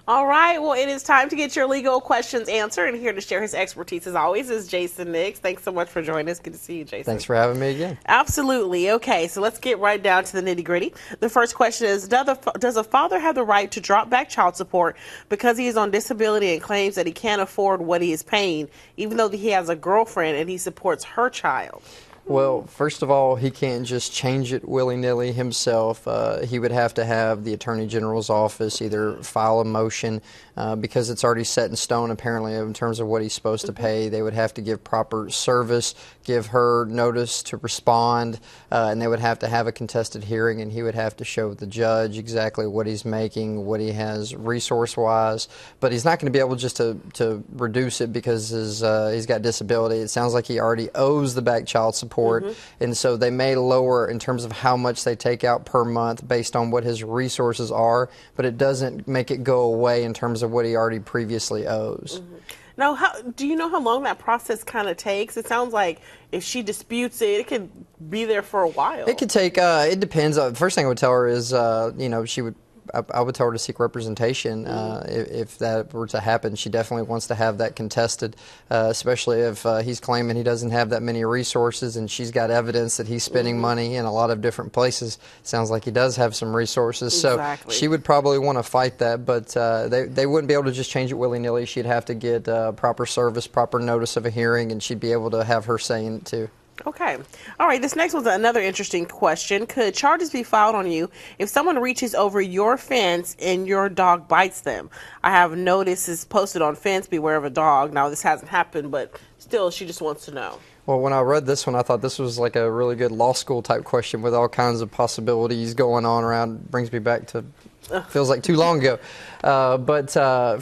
All right, well, it is time to get your legal questions answered, and here to share his expertise, as always, is Jason Nix. Thanks so much for joining us. Good to see you, Jason. Thanks for having me again. Absolutely. Okay, so let's get right down to the nitty-gritty. The first question is, does a father have the right to drop back child support because he is on disability and claims that he can't afford what he is paying, even though he has a girlfriend and he supports her child? Well, first of all, he can't just change it willy-nilly himself. He would have to have the Attorney General's office either file a motion because it's already set in stone, apparently, in terms of what he's supposed to pay. They would have to give proper service, give her notice to respond, and they would have to have a contested hearing, and he would have to show the judge exactly what he's making, what he has resource-wise. But he's not going to be able just to reduce it because he's got disability. It sounds like he already owes the back child support. And so they may lower in terms of how much they take out per month based on what his resources are, but it doesn't make it go away in terms of what he already previously owes. Now, do you know how long that process kind of takes? It sounds like if she disputes it, it could be there for a while. It could take, it depends. First thing I would tell her is, I would tell her to seek representation if that were to happen. She definitely wants to have that contested, especially if he's claiming he doesn't have that many resources and she's got evidence that he's spending money in a lot of different places. Sounds like he does have some resources. Exactly. So she would probably want to fight that, but they wouldn't be able to just change it willy-nilly. She'd have to get proper service, proper notice of a hearing, and she'd be able to have her say in it too. Okay. All right. This next one's another interesting question. Could charges be filed on you if someone reaches over your fence and your dog bites them? I have notices posted on fence, beware of a dog. Now, this hasn't happened, but still, she just wants to know. Well, when I read this one, I thought this was like a really good law school type question with all kinds of possibilities going on around. Brings me back to, feels like too long ago. But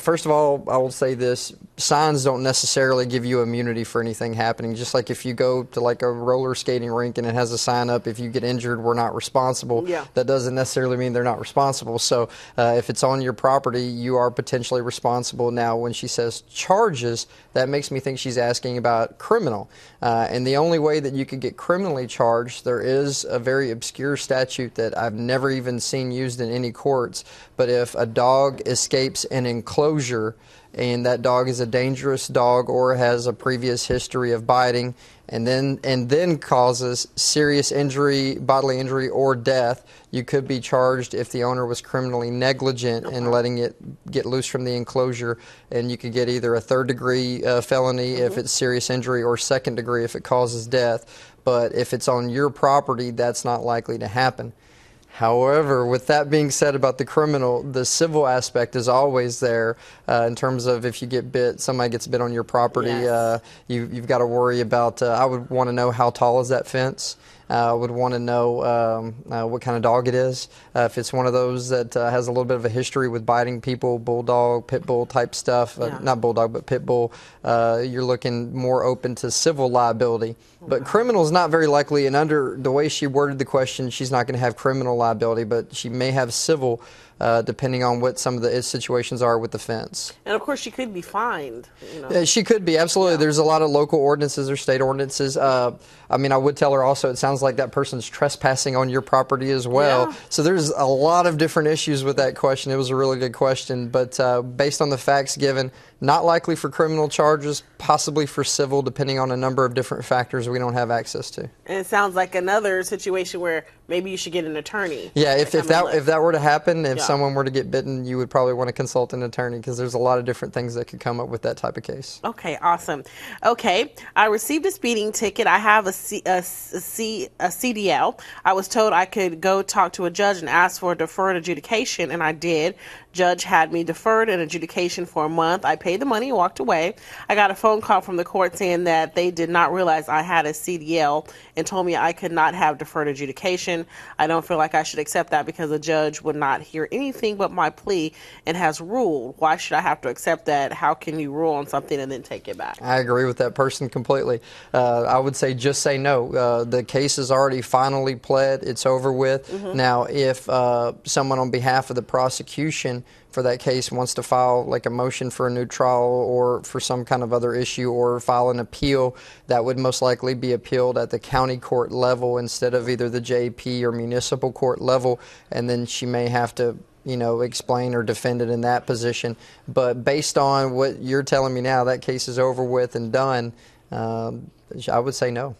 first of all, I will say this. Signs don't necessarily give you immunity for anything happening. Just like if you go to like a roller skating rink and it has a sign up, if you get injured, we're not responsible. Yeah. That doesn't necessarily mean they're not responsible. So if it's on your property, you are potentially responsible. Now, when she says charges, that makes me think she's asking about criminal. And the only way that you could get criminally charged, there is a very obscure statute that I've never even seen used in any courts. But if a dog escapes an enclosure and that dog is a dangerous dog or has a previous history of biting and then causes serious injury, bodily injury, or death, you could be charged if the owner was criminally negligent in letting it get loose from the enclosure, and you could get either a third-degree felony if it's serious injury or second degree if it causes death. But if it's on your property, that's not likely to happen. However, with that being said about the criminal, the civil aspect is always there in terms of if you get bit, somebody gets bit on your property, Yes. You've got to worry about, I would want to know how tall is that fence. I would want to know what kind of dog it is. If it's one of those that has a little bit of a history with biting people, bulldog, pit bull type stuff, not bulldog, but pit bull, you're looking more open to civil liability. But criminal is not very likely, and under the way she worded the question, she's not going to have criminal liability, but she may have civil depending on what some of the situations are with the fence. And, of course, she could be fined. You know. She could be, absolutely. Yeah. There's a lot of local ordinances or state ordinances. I mean, I would tell her also it sounds like that person's trespassing on your property as well. Yeah. So there's a lot of different issues with that question. It was a really good question. But based on the facts given, not likely for criminal charges, possibly for civil, depending on a number of different factors we don't have access to. And it sounds like another situation where maybe you should get an attorney. Yeah, if that were to happen, if Yeah. someone were to get bitten, you would probably want to consult an attorney because there's a lot of different things that could come up with that type of case. Okay, awesome. Okay, I received a speeding ticket. I have a CDL. I was told I could go talk to a judge and ask for a deferred adjudication, and I did. Judge had me deferred an adjudication for a month. I paid the money and walked away. I got a phone call from the court saying that they did not realize I had a CDL and told me I could not have deferred adjudication. I don't feel like I should accept that because the judge would not hear anything but my plea and has ruled. Why should I have to accept that? How can you rule on something and then take it back? I agree with that person completely. I would say just say no. The case is already finally pled. It's over with. Now, if someone on behalf of the prosecution for that case wants to file like a motion for a new trial or for some kind of other issue or file an appeal, that would most likely be appealed at the county court level instead of either the JP or municipal court level, and then she may have to explain or defend it in that position. But based on what you're telling me now, that case is over with and done. I would say no.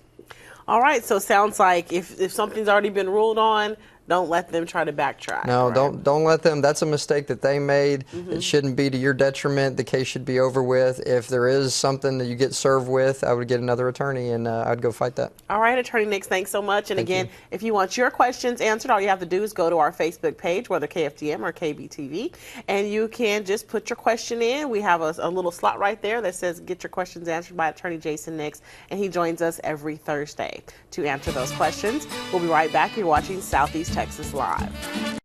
All right, so sounds like if something's already been ruled on, don't let them try to backtrack. No, right? don't let them. That's a mistake that they made. It shouldn't be to your detriment. The case should be over with. If there is something that you get served with, I would get another attorney, and I'd go fight that. All right, Attorney Nix, thanks so much. And again, if you want your questions answered, all you have to do is go to our Facebook page, whether KFDM or KBTV, and you can just put your question in. We have a little slot right there that says get your questions answered by Attorney Jason Nix, and he joins us every Thursday to answer those questions. We'll be right back. You're watching Southeast Texas Live.